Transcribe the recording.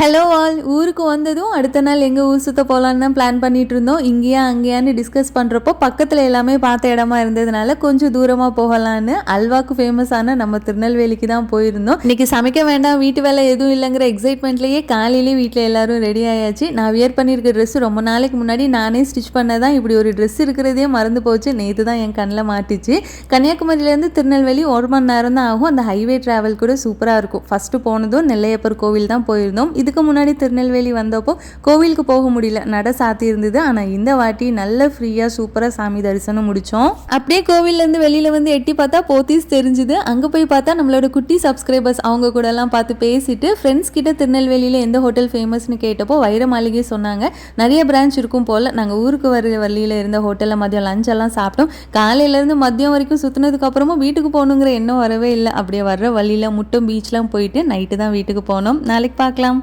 Hello all, ஊருக்கு வந்ததும் அடுத்த நாள் எங்கே ஊர் சுற்ற போகலான்னு தான் பிளான் பண்ணிட்டு இருந்தோம். இங்கேயா அங்கேயான்னு டிஸ்கஸ் பண்ணுறப்போ பக்கத்தில் எல்லாமே பார்த்த இடமா இருந்ததுனால கொஞ்சம் தூரமாக போகலான்னு அல்வாக்கு ஃபேமஸான நம்ம திருநெல்வேலிக்கு தான் போயிருந்தோம். இன்னைக்கு சமைக்க வேண்டாம், வீட்டு வேலை எதுவும் இல்லைங்கிற எக்ஸைட்மெண்ட்லேயே காலையிலேயே வீட்டில் எல்லாரும் ரெடி ஆயாச்சு. நான் வியர் பண்ணியிருக்க ட்ரெஸ் ரொம்ப நாளைக்கு முன்னாடி நானே ஸ்டிச் பண்ணதான், இப்படி ஒரு ட்ரெஸ் இருக்கிறதே மறந்து போச்சு. நேற்று தான் என் கண்ணில் மாட்டிச்சு. கன்னியாகுமரியிலேருந்து திருநெல்வேலி 1 மணி நேரம் தான் ஆகும். அந்த ஹைவே டிராவல் கூட சூப்பராக இருக்கும். ஃபஸ்ட்டு போனதும் நெல்லையப்பர் கோவில் தான் போயிருந்தோம். இதுக்கு முன்னாடி திருநெல்வேலி வந்தப்போ கோவிலுக்கு போக முடியல, நட சாத்தி இருந்தது. ஆனால் இந்த வாட்டி நல்ல ஃப்ரீயாக சூப்பராக சாமி தரிசனம் முடித்தோம். அப்படியே கோவிலேருந்து வெளியில் வந்து எட்டி பார்த்தா போத்தீஸ் தெரிஞ்சுது. அங்கே போய் பார்த்தா நம்மளோட குட்டி சப்ஸ்கிரைபர்ஸ், அவங்க கூடலாம் பார்த்து பேசிட்டு ஃப்ரெண்ட்ஸ் கிட்ட திருநெல்வேலியில் எந்த ஹோட்டல் ஃபேமஸ்னு கேட்டப்போ வைர மாளிகை சொன்னாங்க. நிறைய பிரான்ச் இருக்கும் போல். நாங்கள் ஊருக்கு வர வழியில் இருந்த ஹோட்டலில் மதியம் லஞ்ச் எல்லாம் சாப்பிட்டோம். காலையிலேருந்து மதியம் வரைக்கும் சுற்றினதுக்கு அப்புறமும் வீட்டுக்கு போகணுங்கிற எண்ணம் வரவே இல்லை. அப்படியே வர்ற வழியில் முட்டம் பீச்லாம் போயிட்டு நைட்டு தான் வீட்டுக்கு போனோம். நாளைக்கு பார்க்கலாம்.